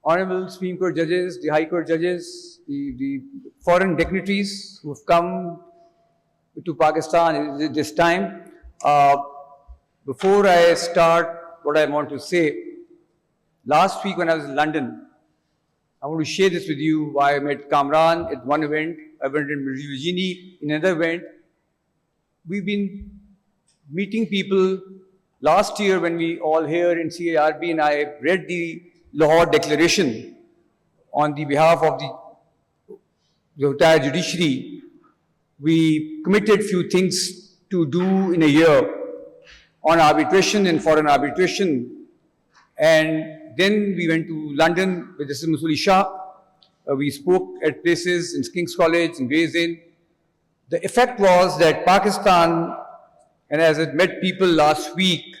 Honorable Supreme Court judges, the High Court judges, the foreign dignitaries who have come to Pakistan at this time. Before I start what I want to say, last week when I was in London, I want to share this with you. I met Kamran at one event, I went in Virginia in another event. We've been meeting people. Last year when we all here in CARB and I read the Lahore Declaration on the behalf of the entire judiciary, we committed few things to do in a year on arbitration and foreign arbitration. And then we went to London with Justice Masuli Shah. We spoke at places in King's College, in Gray's Inn. The effect was that Pakistan, and as I met people last week,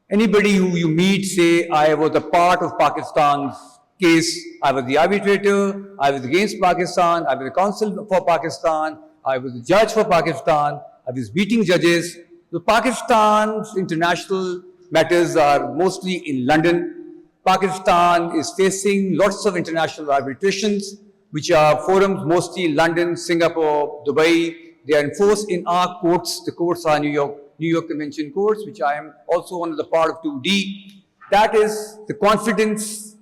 anybody who you meet say, I was a part of Pakistan's case, I was the arbitrator, I was against Pakistan, I was the counsel for Pakistan, I was the judge for Pakistan, I was beating judges. So Pakistan's international matters are mostly in London. Pakistan is facing lots of international arbitrations, which are forums mostly in London, Singapore, Dubai. They are enforced in our courts. The courts are New York Convention courts, which I am also one of the part of 2D. That is the confidence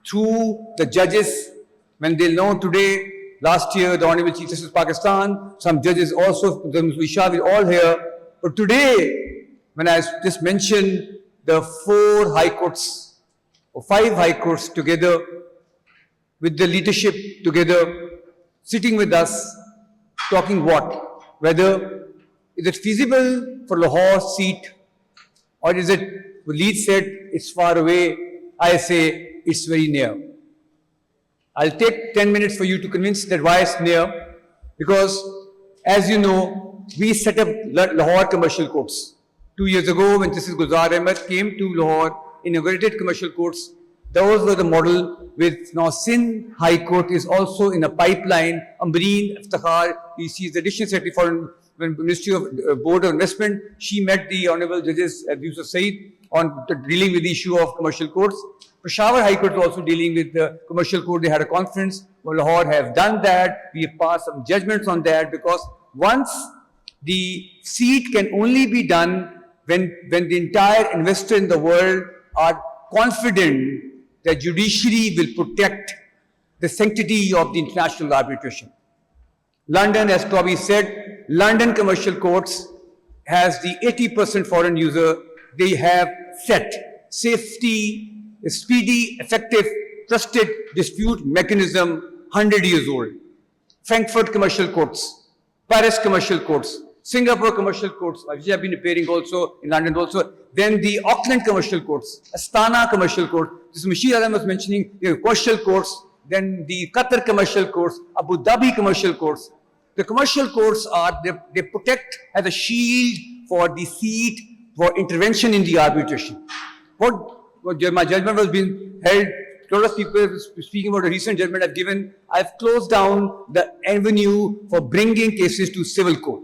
through the judges when they know today. Last year, the Honorable Chief Justice of Pakistan, some judges also, the Shah, we're all here. But today, when I just mentioned the 4 high courts or 5 high courts together with the leadership together, sitting with us, talking what? Whether is it feasible for Lahore seat, or is it, the lead said it's far away, I say it's very near. I'll take 10 minutes for you to convince that why it's near, because as you know, we set up Lahore commercial courts. 2 years ago when Justice Gulzar Ahmed came to Lahore, inaugurated commercial courts, those were the model. With now Sindh High Court is also in a pipeline. Ambreen Iftikhar, she is the Additional Secretary for Ministry of Board of Investment. She met the Honorable Judges Yusuf Said on dealing with the issue of commercial courts. Peshawar High Court is also dealing with the commercial court. They had a conference. Well, Lahore have done that. We have passed some judgments on that, because once the seat can only be done when the entire investor in the world are confident the judiciary will protect the sanctity of the international arbitration. London, as Toby said, London commercial courts has the 80% foreign user. They have set safety, speedy, effective, trusted dispute mechanism, 100 years old. Frankfurt commercial courts, Paris commercial courts, Singapore commercial courts, which have been appearing also in London also. Then the Auckland commercial courts, Astana commercial court, this Mashir Alam was mentioning, the commercial courts, then the Qatar commercial courts, Abu Dhabi commercial courts. The commercial courts are, they protect as a shield for the seat for intervention in the arbitration. My judgment was being held, a lot of people speaking about a recent judgment I've given, I've closed down the avenue for bringing cases to civil court.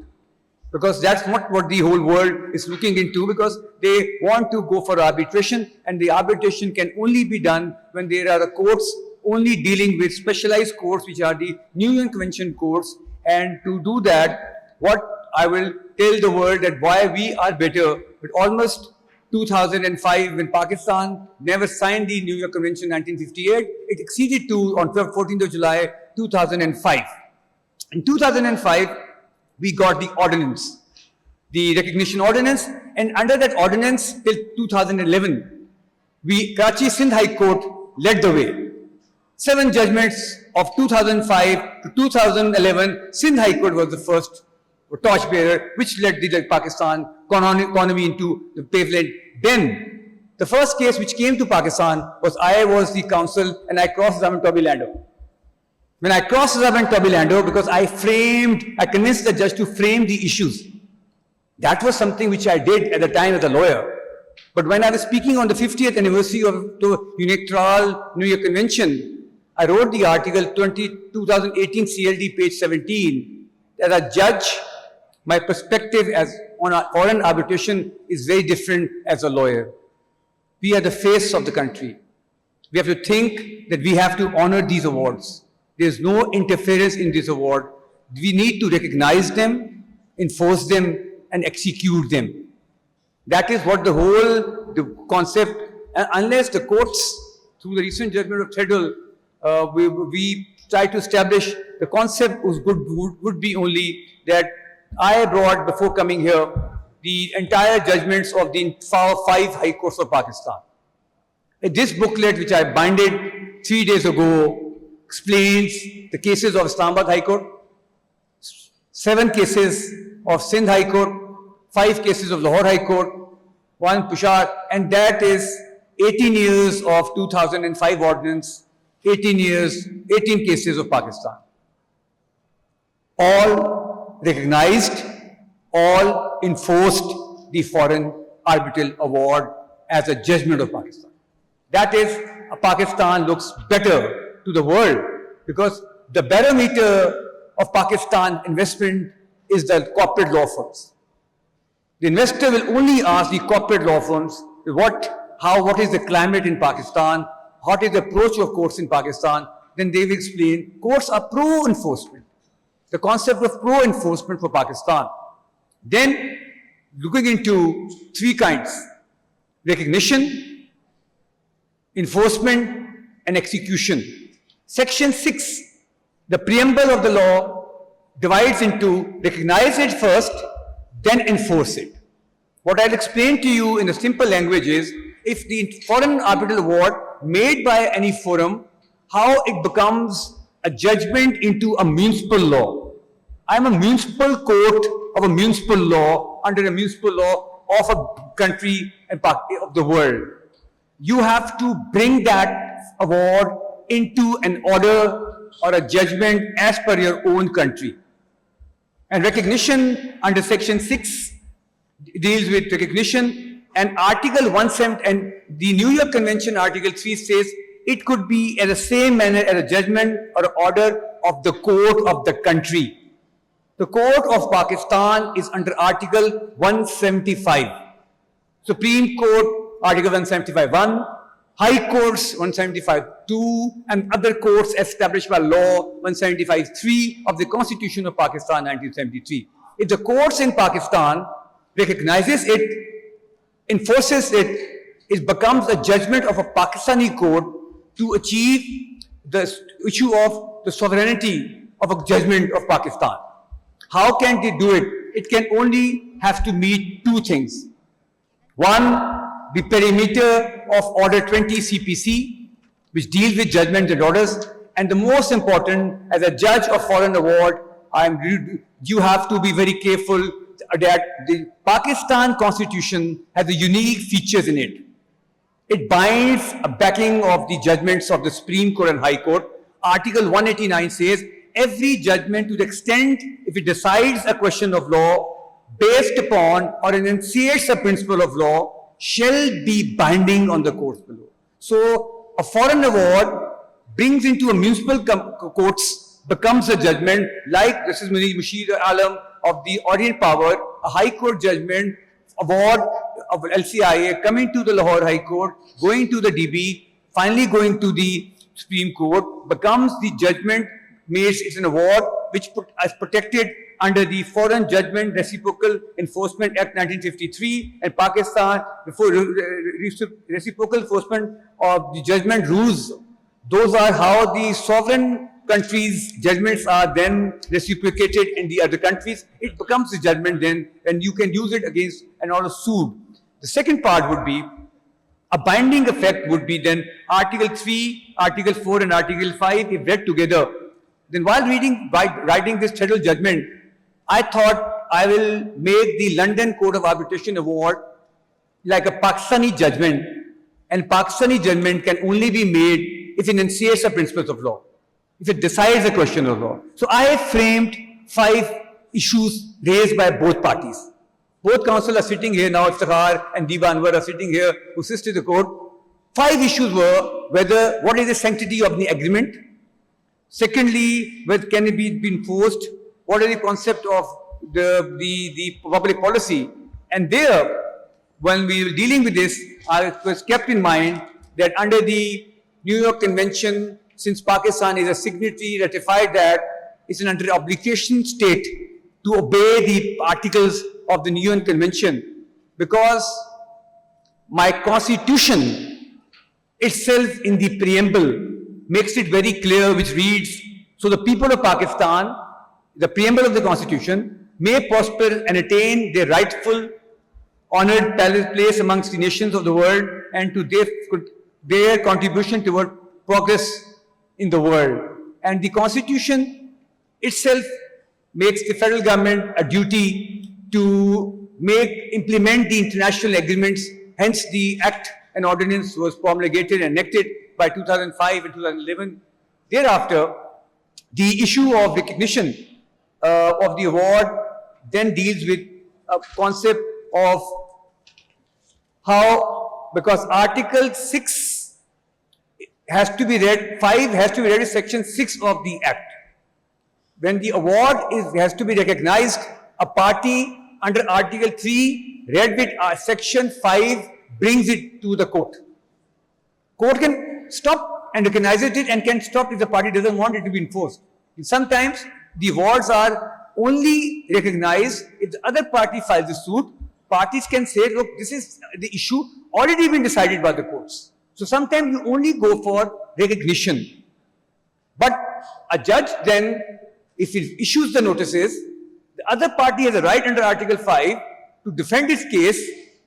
Because that's not what the whole world is looking into, because they want to go for arbitration, and the arbitration can only be done when there are courts only dealing with specialized courts, which are the New York Convention courts. And to do that, what I will tell the world that why we are better, but almost 2005, when Pakistan never signed the New York Convention 1958, it acceded to on 14th of July 2005. In 2005, we got the ordinance, the recognition ordinance, and under that ordinance till 2011, Karachi Sindh High Court led the way. 7 judgments of 2005 to 2011, Sindh High Court was the first torchbearer, which led the Pakistan economy into the pavement. Then, the first case which came to Pakistan was I was the counsel and I crossed Zaman Toby Lando. When I crossed Zaman Toby Lando, because I convinced the judge to frame the issues. That was something which I did at the time as a lawyer. But when I was speaking on the 50th anniversary of the UNICTRAL New York Convention, I wrote the article 2018 CLD page 17. As a judge, my perspective on foreign arbitration is very different as a lawyer. We are the face of the country. We have to think that we have to honor these awards. There's no interference in this award. We need to recognize them, enforce them, and execute them. That is what the concept, and unless the courts, through the recent judgment of Federal, we try to establish the concept would be only that I brought, before coming here, the entire judgments of the 5 high courts of Pakistan. This booklet, which I binded 3 days ago, explains the cases of Islamabad High Court, 7 cases of Sindh High Court, 5 cases of Lahore High Court, 1 Peshawar, and that is 18 years of 2005 ordinance, 18 cases of Pakistan. All recognized, all enforced the Foreign Arbitral Award as a judgment of Pakistan. That is, Pakistan looks better to the world because the barometer of Pakistan investment is the corporate law firms. The investor will only ask the corporate law firms what is the climate in Pakistan, what is the approach of courts in Pakistan. Then they will explain courts are pro-enforcement. The concept of pro-enforcement for Pakistan. Then looking into 3 kinds: recognition, enforcement, and execution. Section 6, the preamble of the law, divides into recognize it first, then enforce it. What I'll explain to you in a simple language is, if the Foreign Arbitral Award made by any forum, how it becomes a judgment into a municipal law. I'm a municipal court of a municipal law under a municipal law of a country and of the world. You have to bring that award into an order or a judgment as per your own country. And recognition under Section 6 deals with recognition, and Article 170 and the New York Convention Article 3 says it could be in the same manner as a judgment or order of the court of the country. The court of Pakistan is under Article 175. Supreme Court, Article 175(1), High Courts 175(2), and other courts established by law 175(3) of the Constitution of Pakistan 1973. If the courts in Pakistan recognizes it, enforces it, it becomes a judgment of a Pakistani court to achieve the issue of the sovereignty of a judgment of Pakistan. How can they do it? It can only have to meet 2 things. One, the perimeter of Order 20 CPC, which deals with judgments and orders. And the most important, as a judge of foreign award, you have to be very careful that the Pakistan Constitution has the unique features in it. It binds a backing of the judgments of the Supreme Court and High Court. Article 189 says, every judgment, to the extent if it decides a question of law based upon or enunciates a principle of law, shall be binding on the courts below. So a foreign award brings into a municipal courts, becomes a judgment like this is Mushir Alam of the Orient Power, a High Court judgment, award of LCIA coming to the Lahore High Court, going to the DB, finally going to the Supreme Court, becomes the judgment. It's an award which is protected under the Foreign Judgment Reciprocal Enforcement Act 1953 and Pakistan before reciprocal enforcement of the judgment rules. Those are how the sovereign countries' judgments are then reciprocated in the other countries. It becomes a judgment then, and you can use it against an order sued. The second part would be a binding effect would be then Article 3, Article 4, and Article 5 if read together. Then while writing this federal judgment, I thought I will make the London Court of Arbitration Award like a Pakistani judgment, and Pakistani judgment can only be made if it enunciates the principles of law, if it decides a question of law. So I have framed 5 issues raised by both parties. Both counsel are sitting here now, Iftikhar and Diva Anwar are sitting here, who assisted the court. 5 issues were what is the sanctity of the agreement? Secondly, whether can it be enforced? What is the concept of the public policy? And there, when we were dealing with this, I was kept in mind that under the New York Convention, since Pakistan is a signatory, ratified that, it's an under obligation state to obey the articles of the New York Convention, because my constitution itself in the preamble makes it very clear, which reads, so the people of Pakistan, the preamble of the constitution, may prosper and attain their rightful honored place amongst the nations of the world and to their contribution toward progress in the world. And the constitution itself makes the federal government a duty to implement the international agreements. Hence the act and ordinance was promulgated and enacted by 2005 and 2011. Thereafter, the issue of recognition of the award then deals with a concept of how, because Article 6 has to be read, 5 has to be read in Section 6 of the Act. When the award has to be recognized, a party under Article 3 read with Section 5 brings it to the court. Court can stop and recognize it and can stop if the party doesn't want it to be enforced. And sometimes the awards are only recognized if the other party files a suit. Parties can say, look, this is the issue already been decided by the courts. So sometimes you only go for recognition. But a judge then, if he issues the notices, the other party has a right under Article 5 to defend its case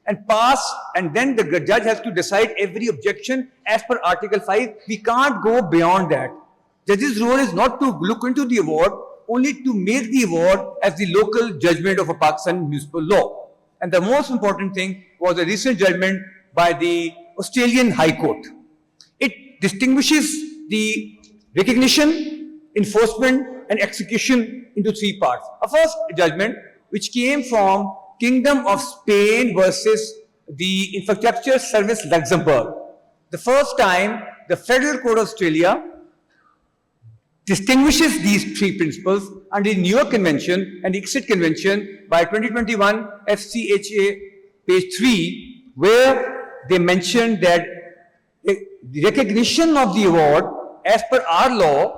and pass, and then the judge has to decide every objection as per Article 5. We can't go beyond that. Judge's role is not to look into the award, only to make the award as the local judgment of a Pakistan municipal law. And the most important thing was a recent judgment by the Australian High Court. It distinguishes the recognition, enforcement, and execution into 3 parts. A first judgment, which came from Kingdom of Spain versus the Infrastructure Service Luxembourg. The first time the Federal Court of Australia distinguishes these 3 principles under the New York Convention and the Exit Convention by 2021 FCHA page 3, where they mentioned that the recognition of the award as per our law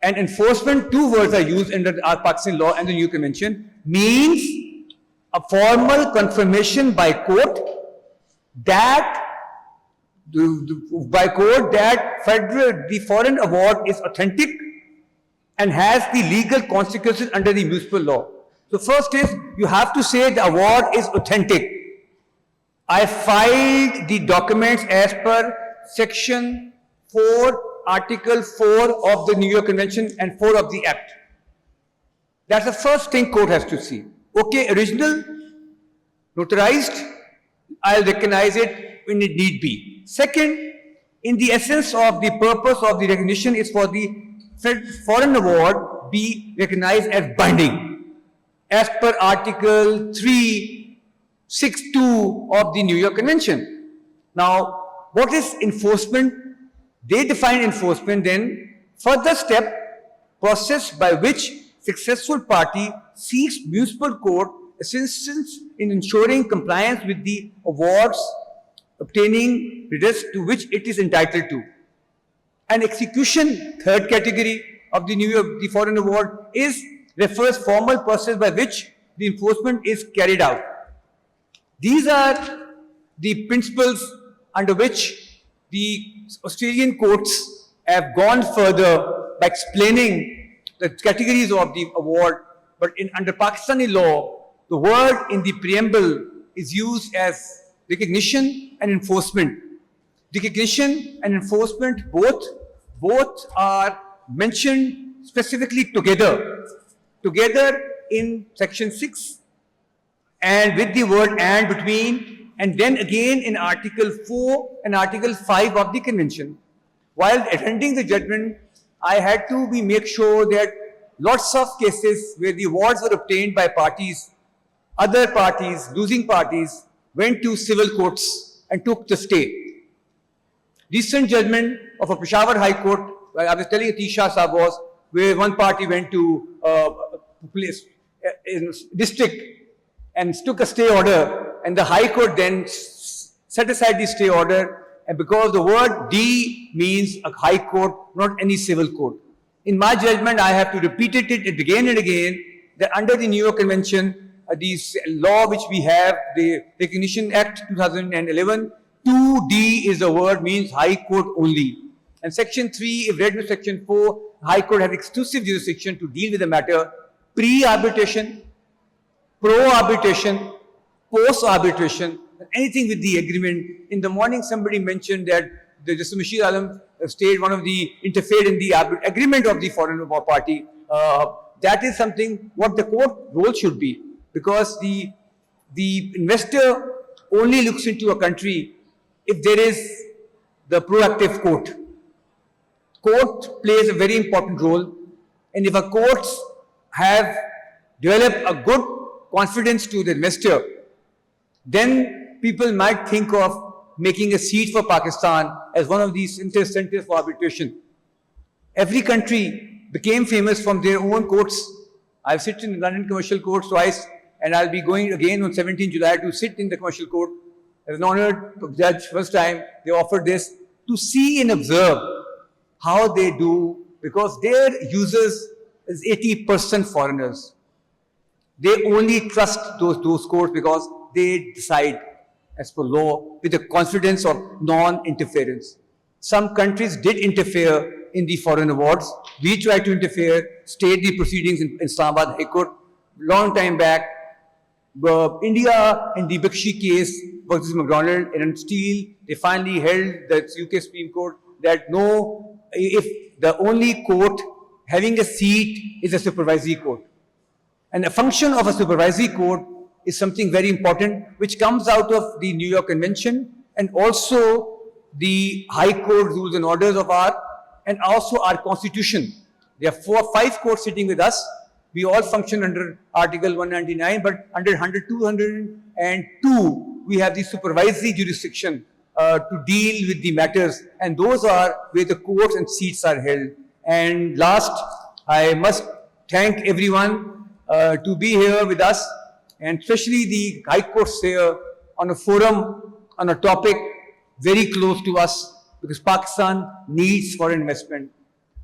and enforcement, 2 words are used under our Pakistan law and the New York Convention, means a formal confirmation by court that the foreign award is authentic and has the legal consequences under the municipal law. So first is, you have to say the award is authentic. I filed the documents as per Section 4, Article 4 of the New York Convention and 4 of the Act. That's the first thing court has to see. Okay, original, notarized, I'll recognize it when it need be. Second, in the essence of the purpose of the recognition is for the foreign award be recognized as binding as per Article 362 of the New York Convention. Now, what is enforcement? They define enforcement then, further step, process by which successful party seeks municipal court assistance in ensuring compliance with the awards, obtaining redress to which it is entitled to. And execution, third category of the foreign award, refers formal process by which the enforcement is carried out. These are the principles under which the Australian courts have gone further by explaining the categories of the award. But under Pakistani law, the word in the preamble is used as recognition and enforcement. Recognition and enforcement both are mentioned specifically together in Section 6 and with the word "and" between, and then again in Article 4 and Article 5 of the Convention. While attending the judgment, I had to make sure that lots of cases where the awards were obtained by parties, other parties, losing parties, went to civil courts and took the stay. Recent judgment of a Peshawar High Court, I was telling Atish Shah Sahab was, where one party went to police district and took a stay order, and the High Court then set aside the stay order And because the word D means a high court, not any civil court. In my judgment, I have to repeat it again and again, that under the New York Convention, this law which we have, the Recognition Act 2011, 2D is the word, means high court only. And section 3, if read with section 4, high court has exclusive jurisdiction to deal with the matter pre-arbitration, pro-arbitration, post-arbitration, anything with the agreement. In the morning, somebody mentioned that the Justice Bashir Alam state one of the interfered in the agreement of the foreign party. That is something what the court role should be, because the investor only looks into a country if there is the proactive court. Court plays a very important role, and if a courts have developed a good confidence to the investor, then people might think of making a seat for Pakistan as one of these centers for arbitration. Every country became famous from their own courts. I've sit in the London Commercial Court twice, and I'll be going again on 17 July to sit in the Commercial Court. As an honored judge, first time they offered this to see and observe how they do, because their users is 80% foreigners. They only trust those courts because they decide as per law with the confidence of non-interference. Some countries did interfere in the foreign awards. We tried to interfere, stayed the proceedings in Islamabad High Court long time back. India in the Bakshi case versus McDonald and Steel, they finally held the UK Supreme Court that no, if the only court having a seat is a supervisory court. And the function of a supervisory court is something very important, which comes out of the New York Convention and also the High Court rules and orders of and also our Constitution. There are 5 courts sitting with us. We all function under Article 199, but under 202, we have the supervisory jurisdiction to deal with the matters, and those are where the courts and seats are held. And last, I must thank everyone to be here with us, and especially the High Courts here on a forum, on a topic very close to us, because Pakistan needs foreign investment.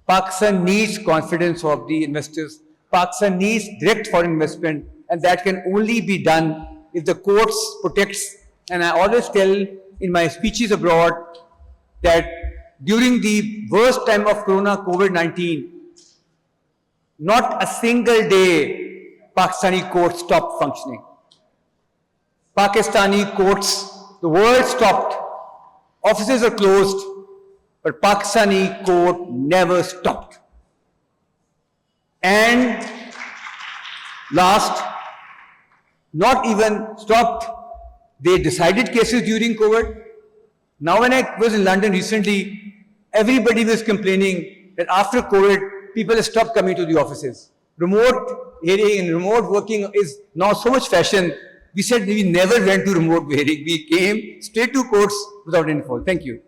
Pakistan needs confidence of the investors. Pakistan needs direct foreign investment, and that can only be done if the courts protects. And I always tell in my speeches abroad that during the worst time of Corona, COVID-19, not a single day Pakistani courts stopped functioning. Pakistani courts, the world stopped. Offices are closed, but Pakistani court never stopped. And last, not even stopped, they decided cases during COVID. Now when I was in London recently, everybody was complaining that after COVID, people have stopped coming to the offices. Remote hearing and remote working is now so much fashion. We said we never went to remote hearing. We came straight to courts without any fault. Thank you.